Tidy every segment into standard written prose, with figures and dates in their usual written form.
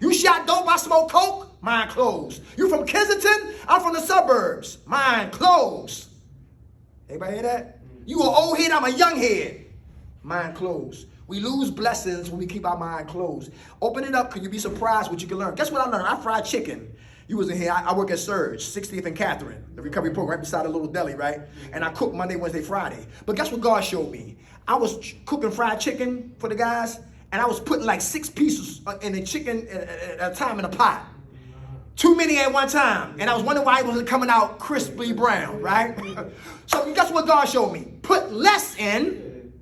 You shot dope, I smoke coke, mine closed. You from Kensington, I'm from the suburbs, mine closed. Everybody hear that? You an old head, I'm a young head, mine closed. We lose blessings when we keep our mind closed. Open it up, because you'll be surprised what you can learn. Guess what I learned? I fried chicken. You was in here, I work at Surge, 60th and Catherine, the recovery program right beside a little deli, right? And I cook Monday, Wednesday, Friday. But guess what God showed me? I was cooking fried chicken for the guys, and I was putting like 6 pieces in the chicken at a time in a pot. Too many at one time. And I was wondering why it wasn't coming out crisply brown, right? So guess what God showed me? Put less in,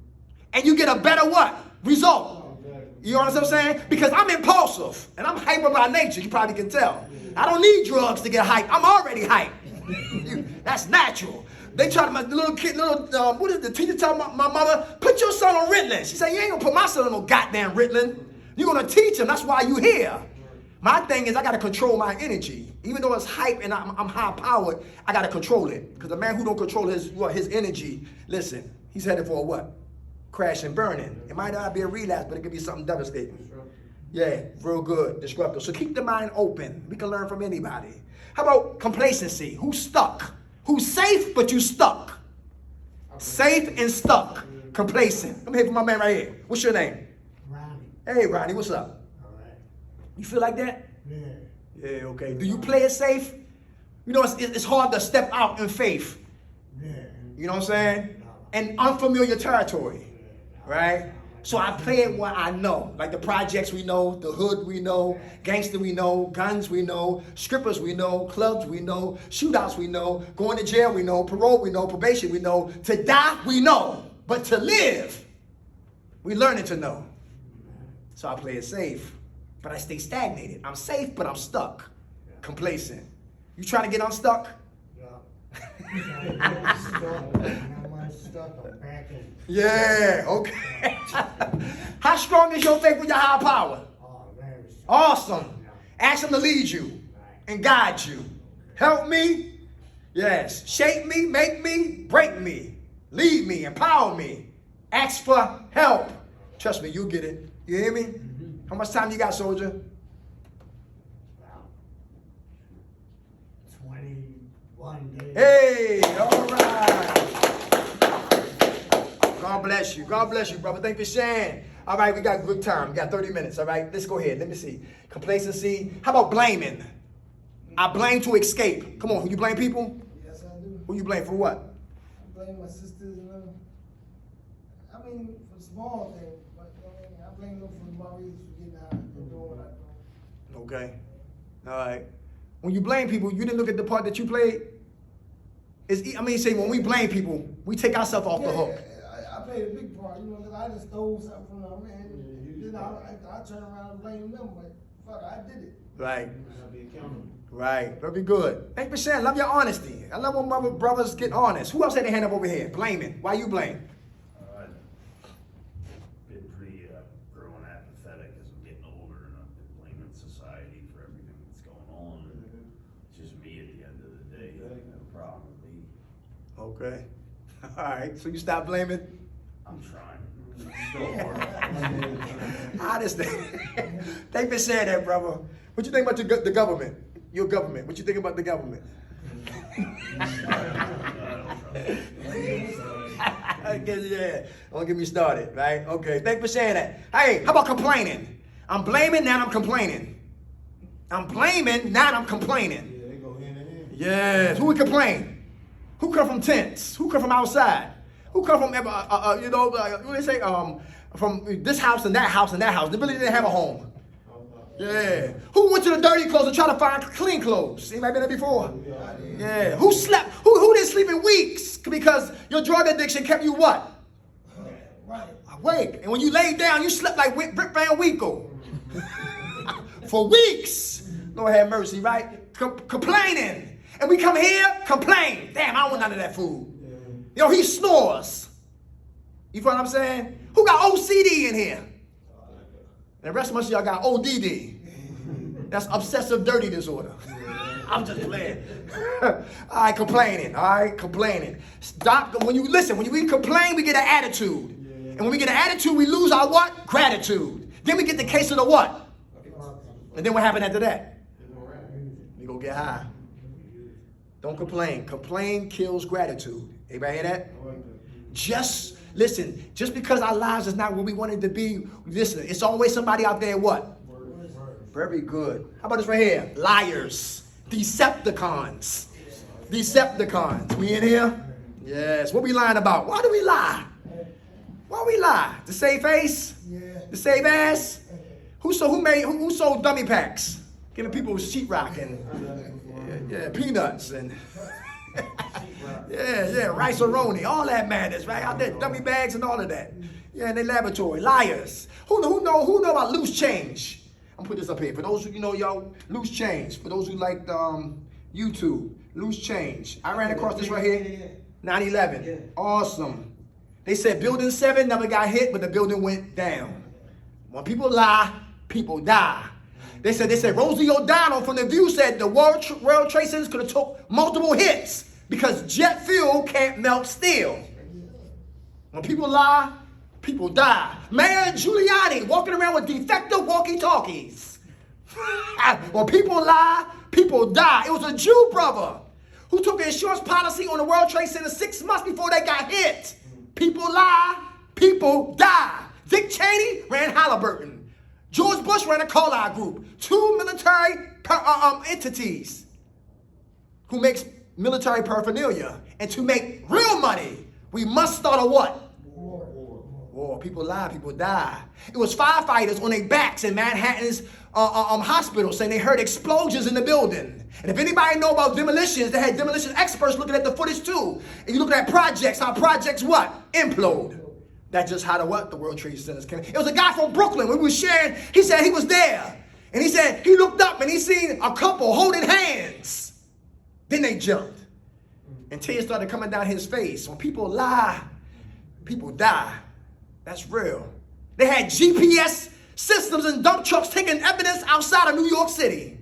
and you get a better what? Result. You know what I'm saying? Because I'm impulsive, and I'm hyper by nature, you probably can tell. I don't need drugs to get hype. I'm already hype. That's natural. They try to, my little kid, what did the teacher tell my mother? Put your son on Ritalin. She said, you ain't gonna put my son on no goddamn Ritalin. You're gonna teach him, that's why you here. My thing is I gotta control my energy. Even though it's hype and I'm high powered, I gotta control it. Because a man who don't control his energy, listen, he's headed for a what? Crash and burning. It might not be a relapse, but it could be something devastating. Yeah, real good, disruptive. So keep the mind open. We can learn from anybody. How about complacency? Who's stuck? Who's safe, but you stuck? Safe and stuck. Complacent. Let me hear from my man right here. What's your name? Ronnie. Hey, Ronnie, what's up? All right. You feel like that? Yeah. Yeah, okay. Do you play it safe? You know, it's hard to step out in faith. Yeah. You know what I'm saying? And unfamiliar territory, right? So I play it what I know. Like the projects we know, the hood we know, gangster we know, guns we know, strippers we know, clubs we know, shootouts we know, going to jail we know, parole we know, probation we know, to die we know, but to live, we learning to know. So I play it safe, but I stay stagnated. I'm safe, but I'm stuck, complacent. You trying to get unstuck? Yeah, okay. How strong is your faith with your higher power? Oh, very strong. Awesome. Ask him to lead you and guide you. Help me. Yes. Shape me, make me, break me, lead me, empower me. Ask for help. Trust me, you'll get it. You hear me? How much time you got, soldier? 21 days. Hey, all right. God bless you. God bless you, brother. Thank you for sharing. All right, we got good time. We got 30 minutes. All right, let's go ahead. Let me see. Complacency. How about blaming? I blame to escape. Come on, who you blame people? Yes, I do. Who you blame for what? I blame my sisters and I mean, for small things, but I blame them for my reasons for getting out and doing what I do. Okay. All right. When you blame people, you didn't look at the part that you played? Say when we blame people, we take ourselves off the hook. I played a big part, because I just stole something from them, and then I turn around and blame them, like, fuck, I did it. Right. I'll be accountable. Right. Very good. Thank you for sharing. Love your honesty. I love when my brothers get honest. Who else had their hand up over here? Blaming. Why you blame? I've been pretty growing apathetic as I'm getting older, and I've been blaming society for everything that's going on. And it's just me at the end of the day. I have a problem with me. Okay. All right. So you stop blaming? I'm trying. Still hard. Honestly. Thank you for sharing that, brother. What you think about the government? Your government. What you think about the government? Yeah. Don't get me started, right? Okay. Thank you for sharing that. Hey, how about complaining? I'm blaming, now I'm complaining. I'm blaming, now I'm complaining. Yeah, they go hand in hand. Yes. Who would complain? Who come from tents? Who come from outside? Who come from, what do they say? From this house and that house and that house. They really didn't have a home. Yeah. Who went to the dirty clothes and tried to find clean clothes? Anybody been there before? Yeah. Who slept? Who didn't sleep in weeks because your drug addiction kept you what? Right. Awake. And when you laid down, you slept like Rick Van Winkle. For weeks. Lord have mercy, right? Complaining. And we come here, complain. Damn, I don't want none of that food. Yo, he snores. You feel what I'm saying? Who got OCD in here? And the rest of us y'all got ODD. That's obsessive dirty disorder. I'm just playing. All right, complaining. All right, complaining. Stop. When we complain, we get an attitude. And when we get an attitude, we lose our what? Gratitude. Then we get the case of the what? And then what happened after that? It's all right. You go get high. Don't complain. Complain kills gratitude. Everybody hear that? I like that. Just listen. Just because our lives is not where we wanted to be, listen. It's always somebody out there. What? Word. Very good. How about this right here? Liars, Decepticons, Decepticons. We in here? Yes. What we lying about? Why do we lie? Why we lie? To save face? Yeah. To save ass? Who sold dummy packs? Giving people sheetrock and yeah, peanuts and yeah, rice-a-roni, all that madness, right? Out there, dummy bags and all of that. Yeah, in their laboratory. Liars. Who know about loose change? I'm put this up here. For those who y'all, loose change. For those who like YouTube, loose change. I ran across this right here. 9/11. Awesome. They said building 7 never got hit, but the building went down. When people lie, people die. They said Rosie O'Donnell from The View said the World Trade Centers could have took multiple hits because jet fuel can't melt steel. When people lie, people die. Mayor Giuliani walking around with defective walkie-talkies. When people lie, people die. It was a Jew brother who took an insurance policy on the World Trade Center 6 months before they got hit. People lie, people die. Dick Cheney ran Halliburton. George Bush ran a Carlyle Group. 2 military entities who makes military paraphernalia. And to make real money, we must start a what? War. People lie, people die. It was firefighters on their backs in Manhattan's hospital saying they heard explosions in the building. And if anybody know about demolitions, they had demolition experts looking at the footage too. And you look at projects, how projects what? Implode. That's just how the World Trade Centers came. It was a guy from Brooklyn when we were sharing. He said he was there. And he said he looked up and he seen a couple holding hands. Then they jumped. And tears started coming down his face. When people lie, people die. That's real. They had GPS systems and dump trucks taking evidence outside of New York City.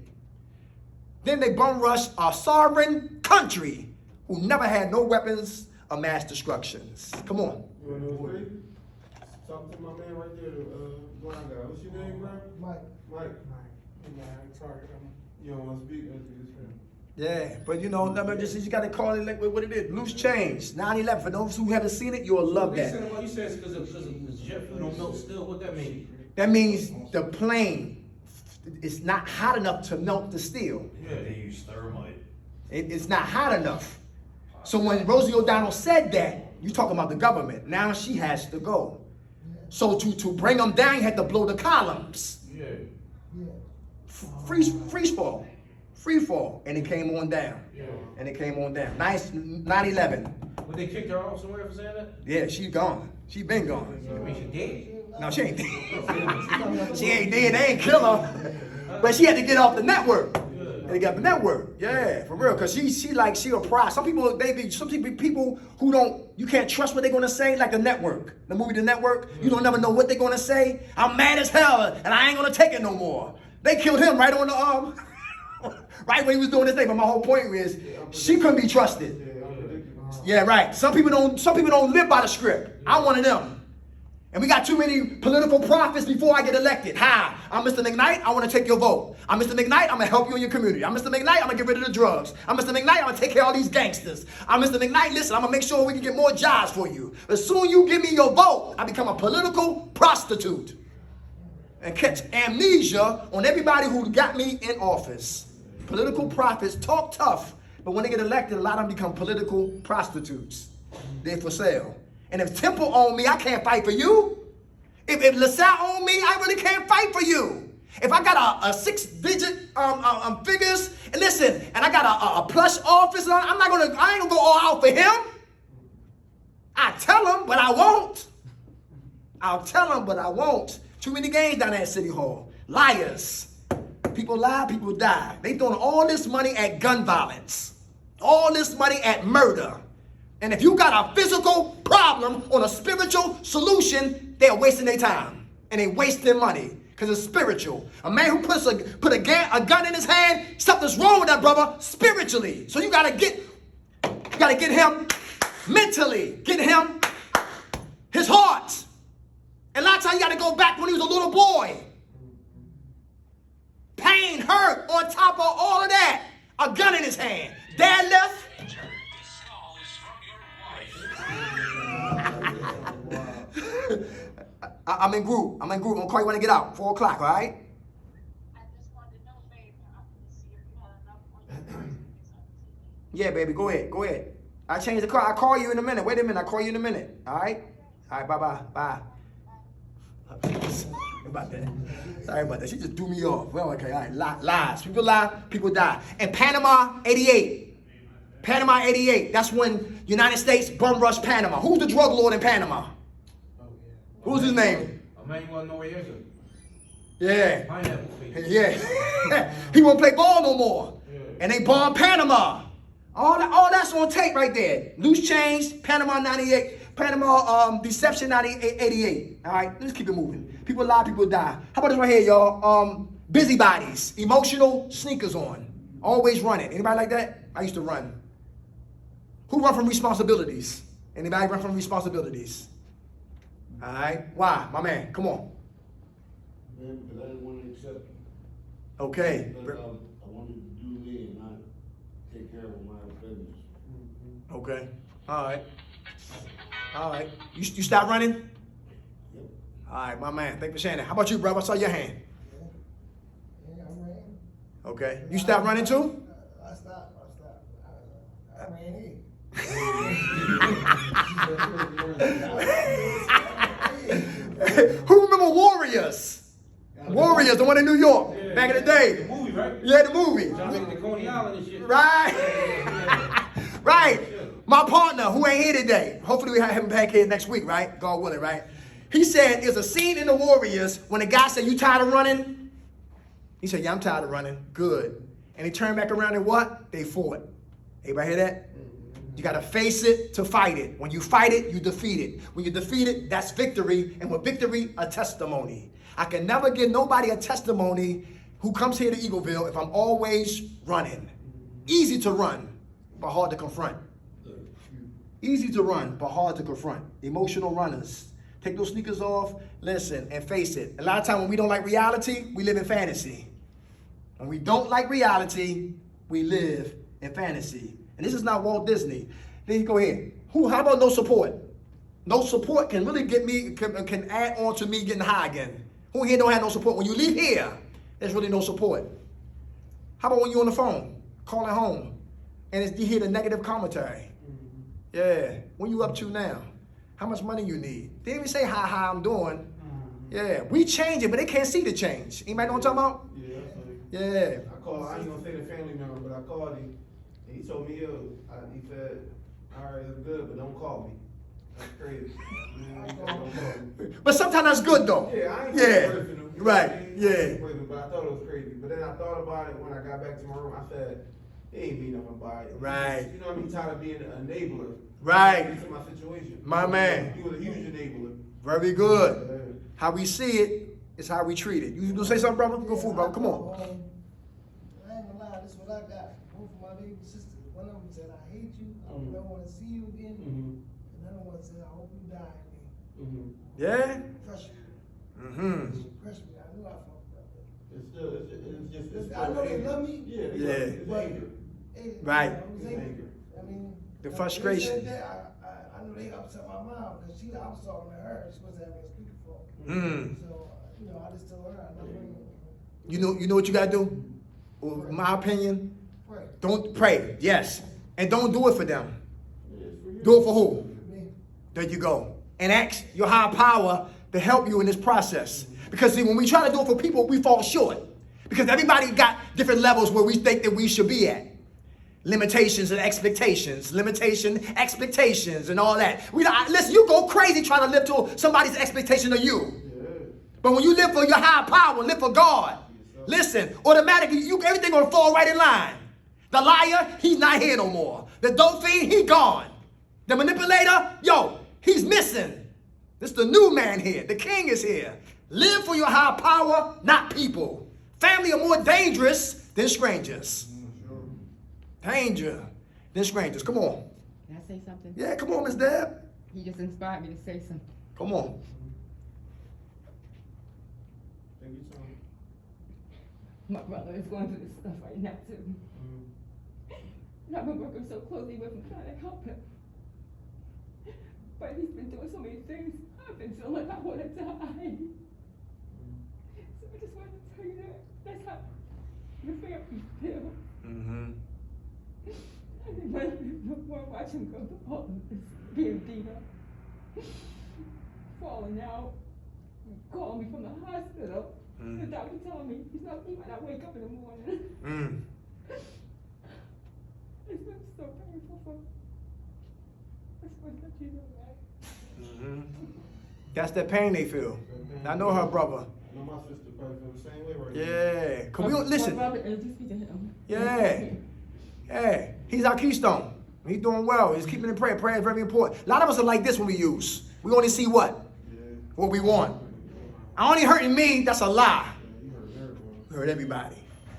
Then they bum rushed a sovereign country who never had no weapons of mass destructions. Come on. You want to know what? Talk to my man right there, blind guy. What's your name, bro? Mike. Mike. Sorry. You don't want to speak? Let's do this, man. Yeah, but you got to call it like what it is. Loose change. 9/11. For those who haven't seen it, you'll love that. You said it's because of jet fuel don't melt still. What that mean? That means the plane is not hot enough to melt the steel. Yeah, they use thermite. It's not hot enough. So when Rosie O'Donnell said that, you talking about the government. Now she has to go. So to bring them down, you had to blow the columns. Yeah. Free fall. And it came on down. Yeah. And it came on down. 9/11. Would they kick her off somewhere for saying that? Yeah, she's gone. She been gone. I mean, she dead. No, she ain't dead. She ain't dead. They ain't kill her. But she had to get off the network. They got the network. Yeah, for real. Cause she a prize. Some people people who you can't trust what they're gonna say, like the network. The movie The Network. You don't never know what they're gonna say. I'm mad as hell and I ain't gonna take it no more. They killed him right on the right when he was doing this thing. But my whole point is she couldn't be trusted. Yeah, right. Some people don't live by the script. I'm one of them. And we got too many political prophets before I get elected. Hi, I'm Mr. McKnight. I want to take your vote. I'm Mr. McKnight. I'm going to help you in your community. I'm Mr. McKnight. I'm going to get rid of the drugs. I'm Mr. McKnight. I'm going to take care of all these gangsters. I'm Mr. McKnight. Listen, I'm going to make sure we can get more jobs for you. As soon as you give me your vote, I become a political prostitute. And catch amnesia on everybody who got me in office. Political prophets talk tough, but when they get elected, a lot of them become political prostitutes. They're for sale. And if Temple owned me, I can't fight for you. If LaSalle owned me, I really can't fight for you. If I got a 6-digit figures, and listen, and I got a plush office, I ain't gonna go all out for him. I tell him, but I won't. I'll tell him, but I won't. Too many games down there at City Hall. Liars. People lie, people die. They throwing all this money at gun violence. All this money at murder. And if you got a physical problem on a spiritual solution, they're wasting their time. And they waste their money. Because it's spiritual. A man who put a gun in his hand, something's wrong with that brother spiritually. So you gotta get him mentally. Get him his heart. And a lot of times you gotta go back when he was a little boy. on top of all of that, a gun in his hand. Dad left. I'm in group. I'm gonna call you when I get out. 4 o'clock, all right? Yeah, baby, go ahead. I changed the car. I'll call you in a minute. Wait a minute, I'll call you in a minute. All right? All right, bye. Sorry about that. She just threw me off. Well, okay, all right. Lies. People lie, people die. And Panama 88. That's when United States bum rushed Panama. Who's the drug lord in Panama? Who's his name? A man you want to know where he is? Yeah. Pineapple face. Yeah. He won't play ball no more. Yeah. And they bombed Panama. All that's on tape right there. Loose change, Panama 98, Panama deception 88. All right, let's keep it moving. People lie, people die. How about this right here, y'all? Busybodies, emotional sneakers on. Always running. Anybody like that? I used to run. Who run from responsibilities? Anybody run from responsibilities? All right. Why? My man, come on. Man, because I didn't want to accept it. Okay. Because I wanted to do me and not take care of my business. Okay. All right. You stop running? Yep. All right, my man. Thank you for saying that. How about you, brother? I saw your hand. Yeah, I ran. Okay. You stop running too? I stopped. I ran in. Who remember Warriors? Warriors, the one in New York, Yeah, back in the The day. movie, right? Yeah, the movie. John the Coney Island and shit. Right. Right. My partner, who ain't here today, hopefully we have him back here next week, right? God willing, right? He said there's a scene in the Warriors when the guy said, "You tired of running?" He said, "Yeah, I'm tired of running." Good. And he turned back around and what? They fought. Everybody hear that? You got to face it to fight it. When you fight it, you defeat it. When you defeat it, that's victory. And with victory, a testimony. I can never give nobody a testimony who comes here to Eagleville if I'm always running. Easy to run, but hard to confront. Easy to run, but hard to confront. Emotional runners. Take those sneakers off, listen, and face it. A lot of times when we don't like reality, we live in fantasy. When we don't like reality, we live in fantasy. And this is not Walt Disney. Then you go ahead. How about no support? No support can really get me, can add on to me getting high again. Who here don't have no support? When you leave here, there's really no support. How about when you're on the phone, calling home, and you hear the negative commentary? Yeah, when you up to now? How much money you need? They didn't even say how I'm doing. Yeah, we change it, but they can't see the change. Anybody know what I'm talking about? Yeah, I saw you. Yeah. I ain't gonna say the family member, but I called him. And he told me, he said, all right, it's good, but don't call me. That's crazy. Don't call me. But sometimes that's good though. Yeah, I ain't Yeah. personal. Right. I ain't Yeah. personal, but I thought it was crazy. But then I thought about it when I got back to my room. I said, he ain't mean nothing by it. Right. You know what I mean? Tired of being an enabler. Right. Into my situation. My man. He was a huge enabler. Very good. How we see it is how we treat it. You gonna say something, brother? Go for it, brother. Come on. I ain't gonna lie, this is what I got. Both of my baby sisters. One of them said, "I hate you. I don't want to see you again." And another one said, "I hope you die." Yeah. Crush me. Mm-hmm. Crush me. I knew I fucked up. It's still, it's just, I know they love me. Yeah. Yeah. It's anger. Hey, Right. I was angry. I mean, The when frustration. they said that, I knew they upset my mom because I was talking to her. She wasn't having a speakerphone. Mm. So, I just told her, I love her. You know what you gotta do? Well, in my opinion, Pray. don't pray. Yes. And don't do it for them. Yeah, it's for you. Do it for who? Me. There you go. And ask your higher power to help you in this process. Because see, when we try to do it for people, we fall short. Because everybody got different levels where we think that we should be at. Limitations and expectations. Expectations, and all that. Listen, you go crazy trying to live to somebody's expectation of you. But when you live for your higher power, live for God, listen, automatically, everything gonna fall right in line. The liar, he's not here no more. The dope fiend, he gone. The manipulator, he's missing. This is the new man here. The king is here. Live for your higher power, not people. Family are more dangerous than strangers. Danger than strangers. Come on. Can I say something? Yeah, come on, Miss Deb. He just inspired me to say something. Come on. Thank you, Tom. My brother is going through this stuff right now too. And I've been working so closely with him trying to help him. But he's been doing so many things, I've been feeling like I want to die. So I just wanted to tell you that that's how your family feel. Mm-hmm. I didn't want to no more watch him go through all of this, being beat up, falling out, calling me from the hospital. The doctor told me he might not wake up in the morning. It's been so painful for me. I just want to let you know that. That's that pain they feel. I know her brother. I know my sister probably feel the same way right now. Yeah. Come we listen. My brother, introduce me to him. Yeah. Yeah. He's our keystone. He's doing well. He's keeping in prayer. Prayer is very important. A lot of us are like this when we use. We only see what? What we want. I only hurting me, that's a lie. You hurt everybody.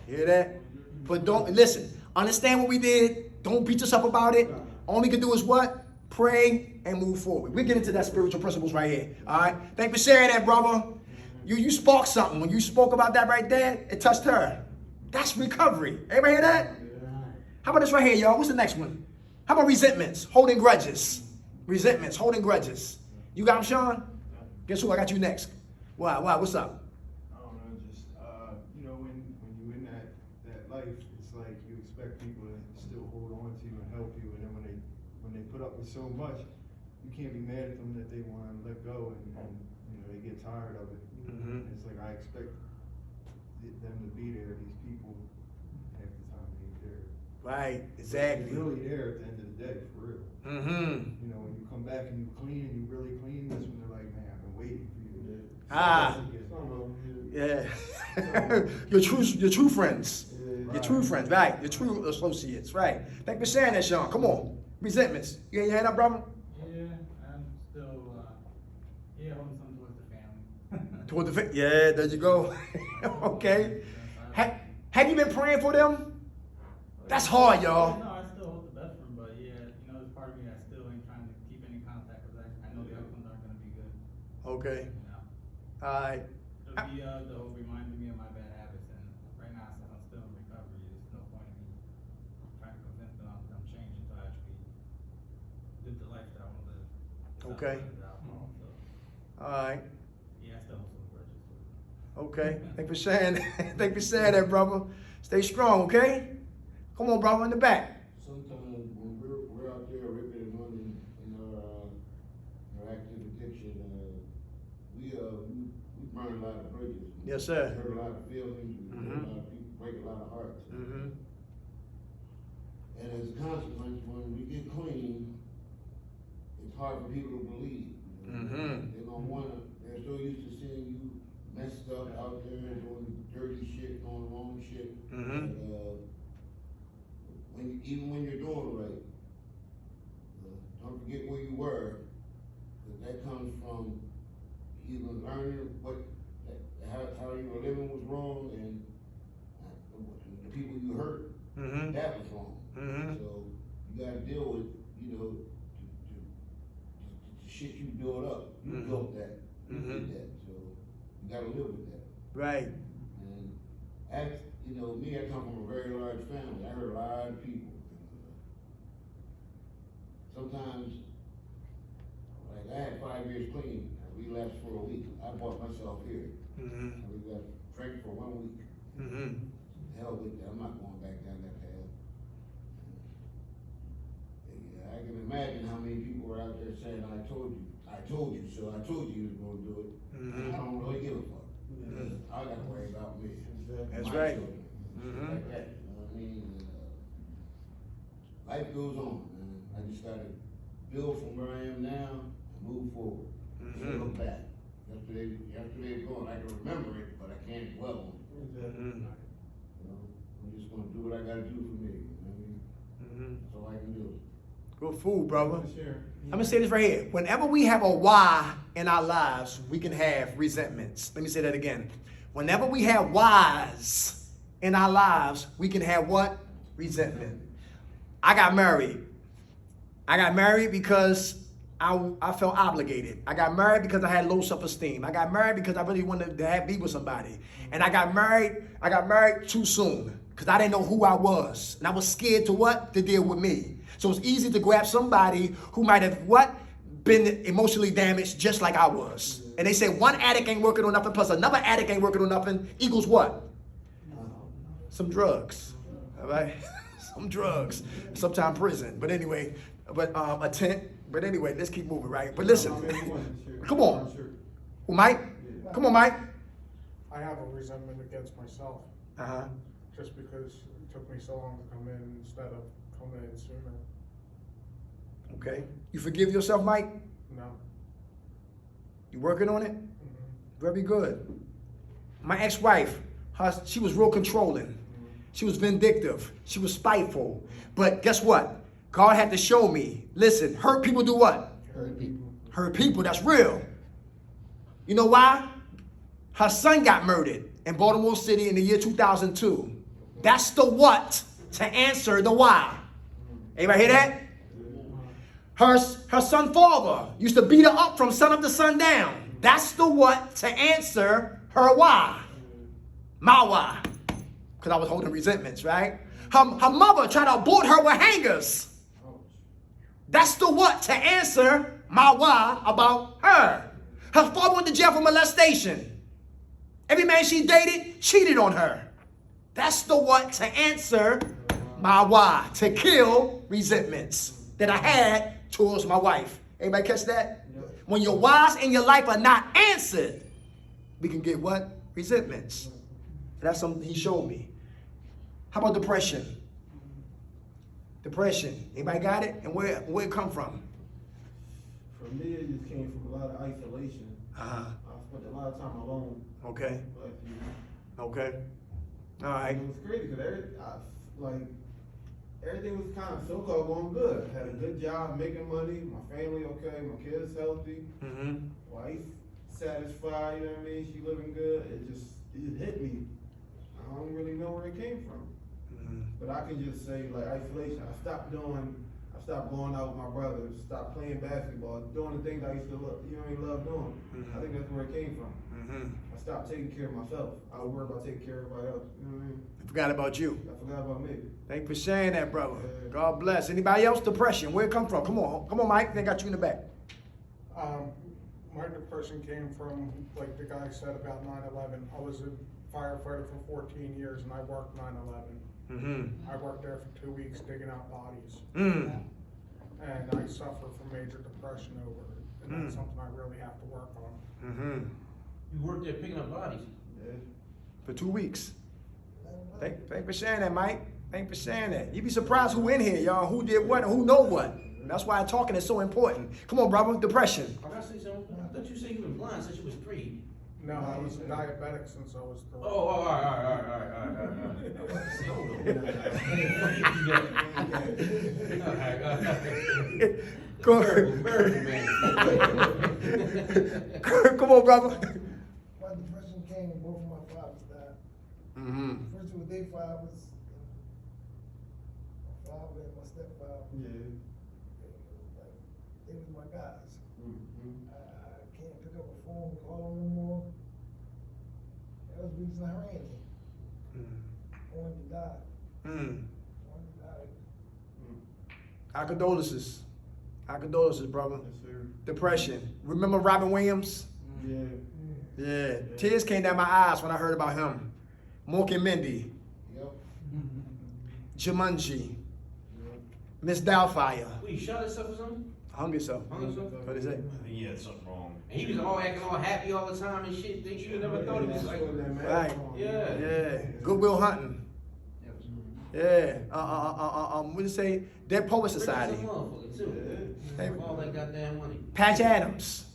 You hear that? But don't, listen, understand what we did. Don't beat yourself about it. All we can do is what? Pray and move forward. We'll get into that spiritual principles right here. All right? Thank you for sharing that, brother. You sparked something. When you spoke about that right there, it touched her. That's recovery. Everybody hear that? How about this right here, y'all? What's the next one? How about resentments? Holding grudges. Resentments, holding grudges. You got them, Sean? Guess who? I got you next. Why? What's up? I don't know, just, you know, when you're in that life, it's like you expect people to still hold on to you and help you, and then when they put up with so much, you can't be mad at them that they want to let go, and you know, they get tired of it. It's like I expect them to be there, these people, half the time they ain't there. Right, exactly. They're really there at the end of the day, for real. You know, when you come back and you clean, and you really clean, that's when they're like, man, I've been waiting for you. Yeah. your true friends. Your true friends, right. Your true associates, right. Thank you for sharing that, Sean. Come on. Resentments. You got your hand up, brother? Yeah, I'm still, holding something towards the family. Toward the yeah, there you go. Okay. Have you been praying for them? That's hard, y'all. No, I still hope the best for them, but yeah, you know, there's part of me that still ain't trying to keep any contact because I know the outcomes aren't going to be good. Okay. You know? All right. The whole reminding me of my bad habits, and right now, since I'm still in recovery, there's no point in me trying to convince them I'm changing until I actually live the life that I want to live. Okay. Alcohol, so, All right. yeah, I still have some grudges too. Okay. Thank you for sharing. Thank you for sharing that, brother. Stay strong, okay? Come on, brother, in the back. Sometimes when we're out there ripping and running in our active addiction, we burn a lot of bridges. Yes, sir. We hurt a lot of feelings. We hurt a lot of people, break a lot of hearts. And as a consequence, when we get clean, it's hard for people to believe. They don't wanna. They're so used to seeing you messed up out there doing dirty shit, doing wrong shit. Even when you're doing right, don't forget where you were. That comes from either learning how you were living was wrong, and the people you hurt, that was wrong. So you gotta deal with, you know, the shit you built up. You built that. You did that. So you gotta live with that. Right. And you know, me, I come from a very large family. I hurt a lot of people. Sometimes, like I had 5 years clean. I relapsed for a week. I bought myself here. I relapsed, drank for 1 week. Hell with that. I'm not going back down that path. Yeah, I can imagine how many people were out there saying, I told you, so I told you was going to do it. I don't really give a fuck. I got to worry about me. That's My right. children. Like that, you know what I mean? Life goes on, man. I just gotta build from where I am now and move forward. Look back. Yesterday's gone. I can remember it, but I can't dwell on it. You know, I'm just gonna do what I gotta do for me. You know what I mean? That's all I can do. Good food, brother. I'm gonna say this right here. Whenever we have a why in our lives, we can have resentments. Let me say that again. Whenever we have whys in our lives, we can have what? Resentment. I got married. I got married because I felt obligated. I got married because I had low self-esteem. I got married because I really wanted to be with somebody. And I got married too soon because I didn't know who I was. And I was scared to what? To deal with me. So it's easy to grab somebody who might have what? Been emotionally damaged just like I was. And they say one addict ain't working on nothing plus another addict ain't working on nothing equals what? Some drugs. All right? Some drugs. Sometimes prison. But anyway, a tent. But anyway, let's keep moving, right? But listen. Come on. Who, Mike? Come on, Mike. I have a resentment against myself. Uh-huh. Just because it took me so long to come in instead of coming in sooner. Okay. You forgive yourself, Mike? No. You working on it? Mm-hmm. Very good. My ex-wife, she was real controlling. She was vindictive. She was spiteful. But guess what? God had to show me. Listen, hurt people do what? Hurt people. Hurt people, that's real. You know why? Her son got murdered in Baltimore City in the year 2002. That's the what to answer the why. Anybody hear that? Her son father used to beat her up from sun up to sundown. That's the what to answer her why. My why. Because I was holding resentments, right? Her mother tried to abort her with hangers. That's the what to answer my why about her. Her father went to jail for molestation. Every man she dated cheated on her. That's the what to answer my why. To kill resentments that I had towards my wife. Anybody catch that? When your whys in your life are not answered, we can get what? Resentments. That's something he showed me. How about depression? Depression. Anybody got it? And where it come from? For me, it just came from a lot of isolation. Uh-huh. I spent a lot of time alone. Okay. Last year. Okay. All right. It was crazy because everything was kind of so-called going good. Had a good job, making money, my family okay, my kids healthy, Mm-hmm. wife satisfied, you know what I mean? She living good. It hit me. I don't really know where it came from. Mm-hmm. But I can just say, like, isolation. I stopped going out with my brothers, stopped playing basketball, doing the things I used to love doing. Mhm. I think that's where it came from. Mm-hmm. I stopped taking care of myself. I was worried about taking care of everybody else. You know what I mean? I forgot about you. I forgot about me. Thank you for sharing that, brother. Yeah. God bless. Anybody else? Depression. Where it come from? Come on, Mike. They got you in the back. My depression came from, like the guy said about 9/11. I was a firefighter for 14 years and I worked 9/11. Mm-hmm. I worked there for 2 weeks digging out bodies. Mm. And I suffer from major depression over it. And that's something I really have to work on. Mm-hmm. You worked there picking up bodies. Yeah. For 2 weeks. Thank you for sharing that, Mike. Thank you for sharing that. You'd be surprised who in here, y'all, who did what and who know what. That's why talking is so important. Come on, brother. Depression. I gotta say something. I thought you said you were blind since you was 3. No, I was diabetic since I was 3. Oh, all right. Come American man. Come on, brother. My depression came when both of my fathers died. Mm-hmm. First it was their fathers, my father and my stepfather. Yeah. They was my guys. Mm-hmm. I can't pick up a phone and call them no more. That was the reason I ran here. I wanted to die. Mm. I wanted to die. Our condolences. Our condolences, brother. Yes, sir. Depression. Remember Robin Williams? Yeah. Yeah. Tears came down my eyes when I heard about him. Mork and Mindy. Yep. Jumanji. Yep. Miss Doubtfire. Well, you shot yourself or something? Hung yourself. Hung yourself? What is it? I think he had something wrong. And he was all acting all happy all the time and shit. Things you never thought he was like. Right. Yeah. Yeah. Goodwill Hunting. Yeah. What do you say? Dead Poet Society. Rich as a motherfucker, too. Hey. All that goddamn money. Patch Adams.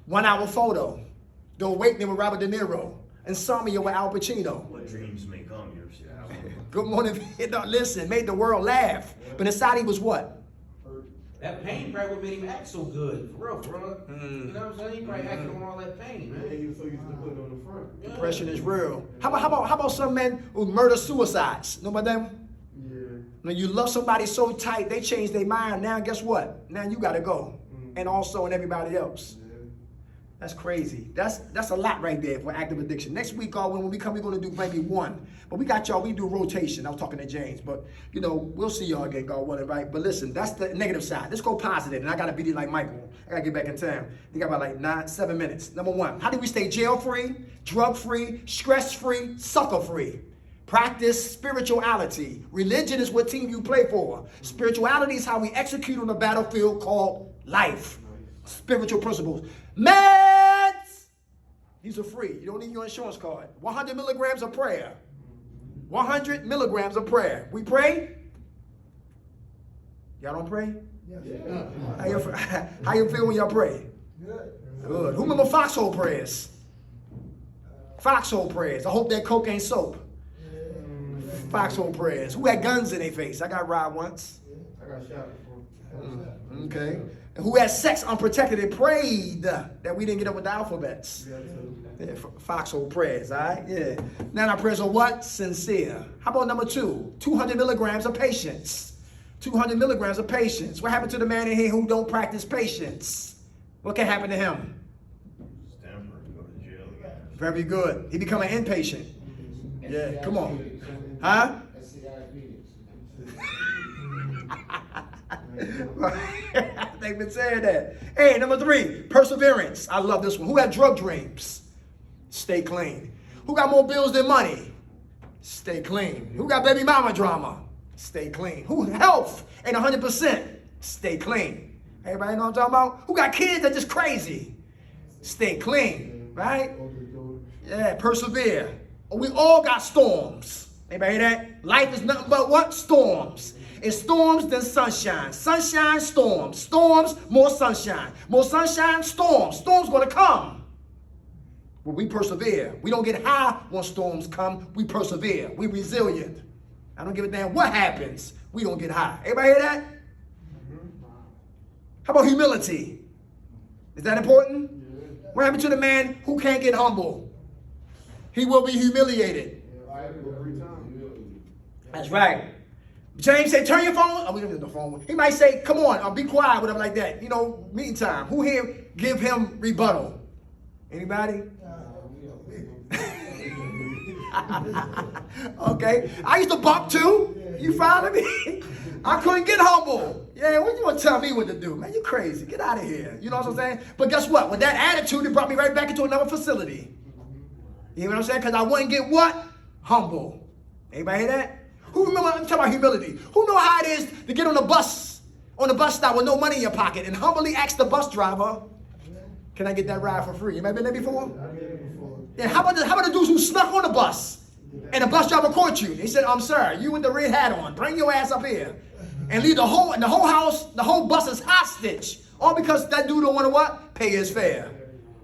1 Hour Photo. The Awakening with Robert De Niro. Insomnia with Al Pacino. What dreams may come, your shit. Good Morning Vietnam. Listen, made the world laugh. But inside he was what? That pain probably would made him act so good. For real, for real. Mm. You know what I'm saying? He probably acted on all that pain, Yeah, man. he was so used to put it on the front. Yeah. Depression is real. How about some men who murder suicides? Know about them? Yeah. When you love somebody so tight, they change their mind. Now guess what? Now you gotta go. Mm-hmm. and also in everybody else. That's crazy. That's a lot right there for active addiction. Next week, when we come, we're going to do maybe one. But we got y'all, we do rotation. I was talking to James. But, we'll see y'all again, God willing, right? But listen, that's the negative side. Let's go positive. And I got to beat it like Michael. I got to get back in town. We got about 7 minutes. Number one, how do we stay jail-free, drug-free, stress-free, sucker-free? Practice spirituality. Religion is what team you play for. Spirituality is how we execute on the battlefield called life. Spiritual principles. Meds! These are free. You don't need your insurance card. 100 milligrams of prayer. 100 milligrams of prayer. We pray? Y'all don't pray? Yes. How you feel when y'all pray? Good. Good. Who remember foxhole prayers? Foxhole prayers. I hope that coke ain't soap. Foxhole prayers. Who had guns in their face? I got robbed once. I got shot before. Okay. And who had sex unprotected and prayed that we didn't get up with the alphabets? Yeah, foxhole prayers, all right? Yeah. Now our prayers are what? Sincere. How about number 2? 200 milligrams of patience. 200 milligrams of patience. What happened to the man in here who don't practice patience? What can happen to him? Stamper and go to jail again. Very good. He become an inpatient. Yeah, come on. Huh? They've been saying that. Hey, number 3, perseverance. I love this one. Who had drug dreams? Stay clean. Who got more bills than money? Stay clean. Who got baby mama drama? Stay clean. Who health ain't 100%? Stay clean. Everybody know what I'm talking about? Who got kids that just crazy? Stay clean, right? Yeah, persevere. We all got storms. Anybody hear that? Life is nothing but what? Storms. It's storms, then sunshine. Sunshine, storms. Storms, more sunshine. More sunshine, storms. Storms gonna come. But we persevere. We don't get high when storms come. We persevere. We resilient. I don't give a damn what happens. We don't get high. Everybody hear that? How about humility? Is that important? What happened to the man who can't get humble? He will be humiliated. That's right. James said, turn your phone. Oh, we don't need the phone. He might say, come on, I'll be quiet, whatever like that. Meeting time. Who here give him rebuttal? Anybody? Okay. I used to bump too. You following me? I couldn't get humble. Yeah, what you want to tell me what to do? Man, you crazy. Get out of here. You know what I'm saying? But guess what? With that attitude, it brought me right back into another facility. You know what I'm saying? Because I wouldn't get what? Humble. Anybody hear that? Who remember, I'm talking about humility. Who know how it is to get on the bus stop with no money in your pocket and humbly ask the bus driver, can I get that ride for free? You ever been there before? Yeah, how about the dudes who snuck on the bus and the bus driver caught you? They said, sir, you with the red hat on, bring your ass up here. And leave the whole house, the whole bus is hostage. All because that dude don't want to what? Pay his fare.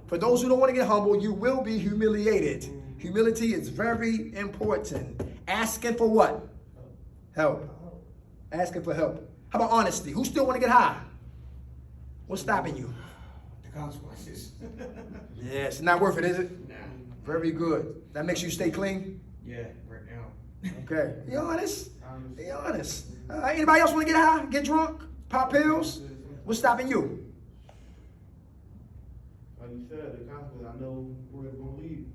For those who don't want to get humble, you will be humiliated. Humility is very important. Asking for what? Help. Asking for help. How about honesty? Who still want to get high? What's stopping you? The consequences. Yeah, it's not worth it, is it? Nah. Very good. That makes you stay clean? Yeah, right now. Okay. Be honest. Be honest. Anybody else want to get high? Get drunk? Pop pills? What's stopping you? Like you said, the consequences, I know where it's going to lead.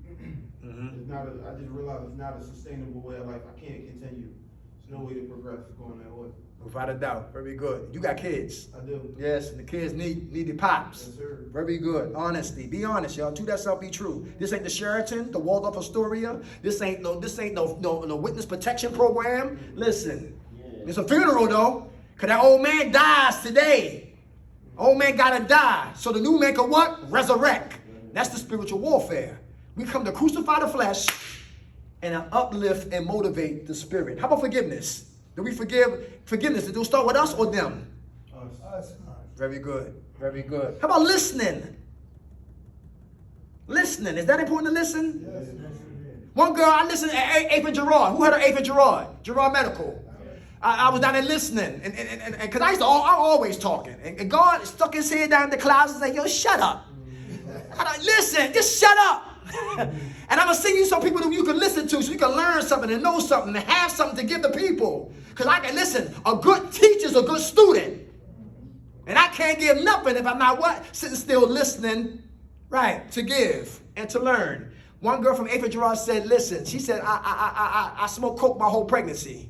Mm-hmm. I just realized it's not a sustainable way of life. I can't continue. There's no way to progress going that way. Without a doubt. Very good. You got kids. I do. Yes, and the kids need the pops. Yes, sir. Very good. Honesty. Be honest, y'all. To that self be true. This ain't the Sheraton, the Waldorf Astoria. This ain't no witness protection program. Listen. It's a funeral though. Cause that old man dies today. Old man gotta die. So the new man can what? Resurrect. That's the spiritual warfare. We come to crucify the flesh and uplift and motivate the spirit. How about forgiveness? Do we forgive? Forgiveness, did it start with us or them? Us. Very good. Very good. How about listening? Listening. Is that important to listen? Yes. One girl, I listened at Ape and Gerard. Who had an Ape and Gerard? Gerard Medical. I was down there listening. And because I'm always talking. And God stuck his head down in the clouds and said, yo, shut up. Listen, just shut up. And I'm going to sing you some people that you can listen to so you can learn something and know something and have something to give the people. Because I can listen, a good teacher's a good student. And I can't give nothing if I'm not what? Sitting still listening, right, to give and to learn. One girl from April Gerard said, listen, she said, I smoked coke my whole pregnancy.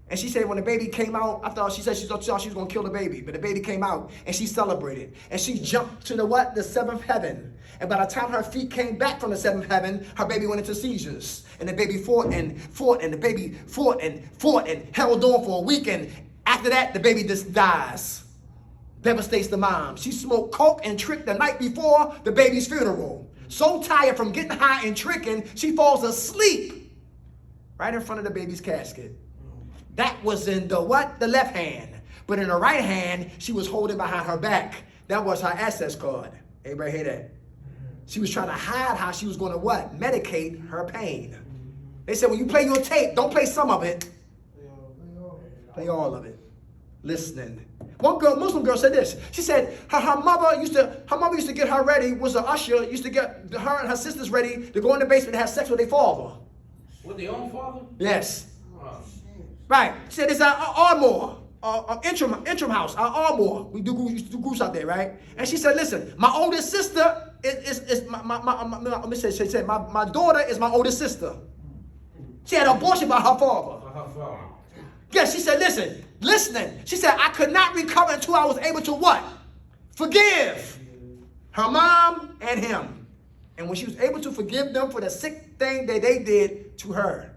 And she said when the baby came out, she said she thought she was going to kill the baby. But the baby came out and she celebrated. And she jumped to the what? The seventh heaven. And by the time her feet came back from the seventh heaven, her baby went into seizures. And the baby fought and the baby fought and held on for a week. And after that, the baby just dies. Devastates the mom. She smoked coke and tricked the night before the baby's funeral. So tired from getting high and tricking, she falls asleep right in front of the baby's casket. That was in the what? The left hand. But in the right hand, she was holding behind her back. That was her access card. Everybody hear that? She was trying to hide how she was going to what? Medicate her pain. They said when you play your tape, don't play some of it. Play all of it. Listening. One girl, Muslim girl, said this. She said her mother used to get her ready, was an usher, used to get her and her sisters ready to go in the basement and have sex with their father. With their own father? Yes. Oh. Right. She said it's Ardmore, interim house, Ardmore. We used to do groups out there, right? And she said, listen, my oldest sister is my daughter is my oldest sister. She had an abortion by her father. Yes, she said, listening. She said, I could not recover until I was able to what? Forgive her mom and him. And when she was able to forgive them for the sick thing that they did to her,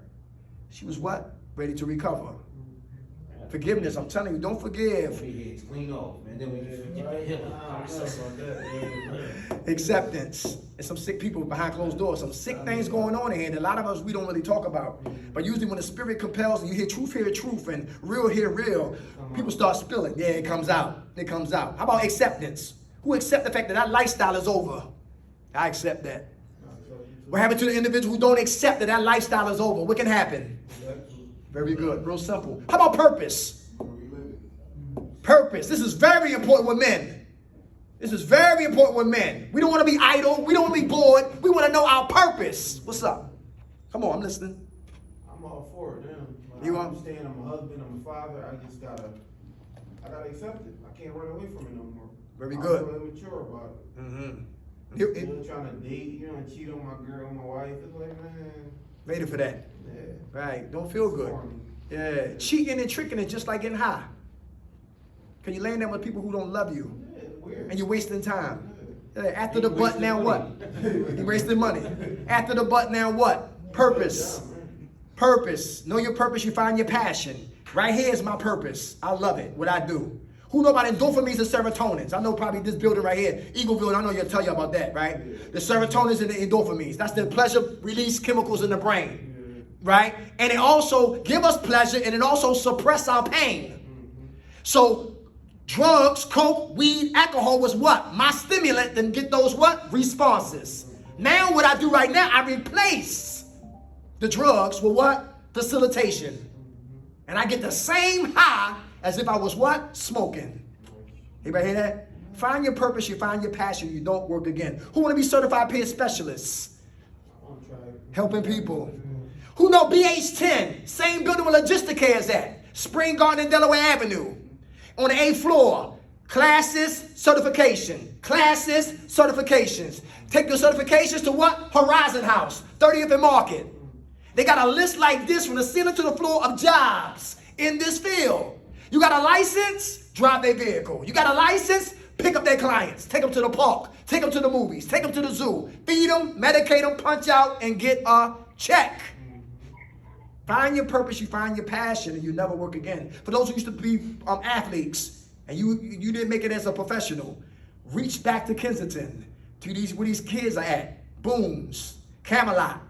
she was what? Ready to recover. Forgiveness, I'm telling you, don't forgive. Clean off, man. Then we get the healing. Acceptance. There's some sick people behind closed doors, some sick things going on in here, and a lot of us, we don't really talk about. But usually when the spirit compels and you hear truth, and real hear real, people start spilling. Yeah, it comes out. It comes out. How about acceptance? Who accept the fact that lifestyle is over? I accept that. What happened to the individual who don't accept that lifestyle is over? What can happen? Very good. Real simple. How about purpose? Purpose. This is very important with men. This is very important with men. We don't want to be idle. We don't want to be bored. We want to know our purpose. What's up? Come on, I'm listening. I'm all for it, man. You I understand I'm a husband, I'm a father. I just gotta accept it. I can't run away from it no more. Very good. I'm really mature about it. Mm-hmm. Still trying to date, cheat on my girl, my wife. It's like, man. Ready for that. Yeah. Right. Don't feel good. Yeah. Cheating and tricking is just like getting high. Because you're laying there with people who don't love you. Yeah, weird. And you're wasting time. Yeah. After the butt, now what? You're wasting money. After the butt, now what? Purpose. Purpose. Know your purpose, you find your passion. Right here is my purpose. I love it, what I do. Who know about endorphins and serotonins? I know probably this building right here, Eagleville, I know you'll tell you about that, right? The serotonins and the endorphins. That's the pleasure release chemicals in the brain, right? And it also give us pleasure and it also suppress our pain. So drugs, coke, weed, alcohol was what? My stimulant to get those what? Responses. Now what I do right now, I replace the drugs with what? Facilitation. And I get the same high as if I was what? Smoking. Anybody hear that? Find your purpose, you find your passion, you don't work again. Who want to be certified peer specialists? Helping people. Who know BH10? Same building where Logisticare is at. Spring Garden and Delaware Avenue. On the 8th floor. Classes, certification. Classes, certifications. Take your certifications to what? Horizon House, 30th and Market. They got a list like this from the ceiling to the floor of jobs in this field. You got a license? Drive their vehicle. You got a license? Pick up their clients. Take them to the park. Take them to the movies. Take them to the zoo. Feed them, medicate them, punch out, and get a check. Find your purpose, you find your passion, and you never work again. For those who used to be athletes, and you didn't make it as a professional, reach back to Kensington, to where these kids are at. Booms, Camelot,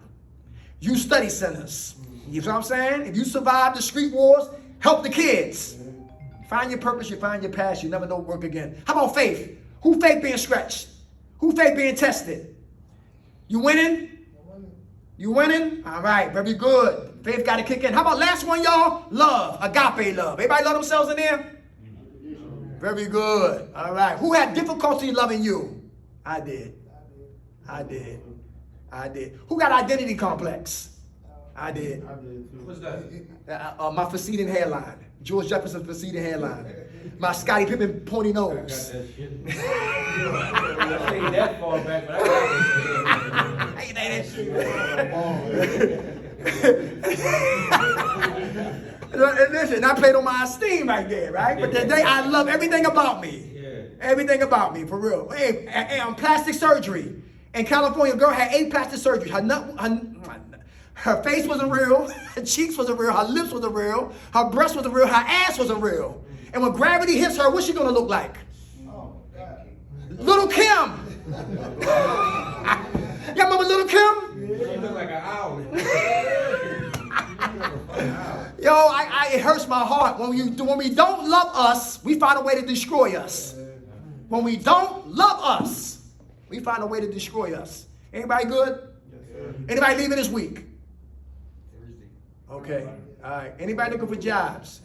youth study centers. You know what I'm saying? If you survive the street wars, help the kids. Find your purpose, you find your passion, you never know work again. How about faith? Who faith being stretched? Who faith being tested? You winning? You winning? All right, very good. Faith got to kick in. How about last one, y'all? Love, agape love. Everybody love themselves in there? Very good. All right. Who had difficulty loving you? I did. I did. I did. Who got identity complex? I did. I did too. What's that? My faceding hairline. George Jefferson's faceding hairline. My Scottie Pippen pointy I got nose. that shit. I stayed that far back, but I got that shit. Hey, that shit. Listen, I played on my esteem right there, right? But today I love everything about me. Yeah. Everything about me, for real. Hey, plastic surgery. In California, a girl had 8 plastic surgeries. Her face wasn't real. Her cheeks wasn't real. Her lips wasn't real. Her breast wasn't real. Her ass wasn't real. And when gravity hits her, what's she gonna look like? Oh, God. Little Kim. Y'all remember Little Kim? She look like an owl. Yo, it hurts my heart. When we don't love us, we find a way to destroy us. When we don't love us, we find a way to destroy us. Anybody good? Yes, sir. Anybody leaving this week? Okay. All right. Anybody looking for jobs?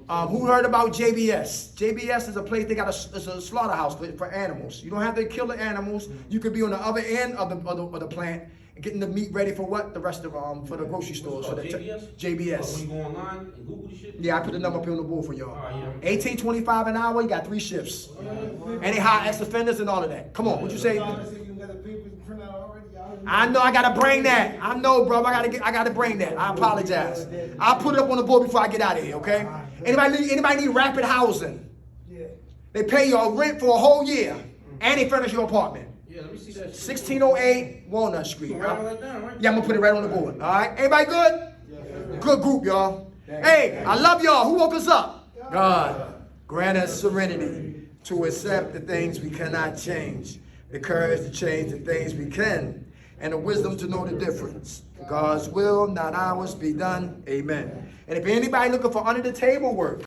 Who heard about JBS? JBS is a place it's a slaughterhouse for animals. You don't have to kill the animals. You could be on the other end of the plant and getting the meat ready for what? The rest of for the grocery stores. For the JBS? JBS. When you go online and Google the shit? Yeah, I put the number up here on the board for y'all. All right, yeah. $18.25 an hour. You got 3 shifts, and they hire ex-offenders and all of that. Come on, what you say? You got the papers printed out already. I know I gotta bring that. I know, bro. I gotta bring that. I apologize. I'll put it up on the board before I get out of here. Okay? Anybody need rapid housing? Yeah. They pay your rent for a whole year, and they furnish your apartment. Yeah, let me see that shit. 1608 Walnut Street. Write all that down, right? Yeah, I'm gonna put it right on the board. All right, everybody good? Good group, y'all. Hey, I love y'all. Who woke us up? God. Grant us serenity to accept the things we cannot change, the courage to change the things we can, and the wisdom to know the difference. God's will, not ours, be done. Amen. And if anybody looking for under the table work,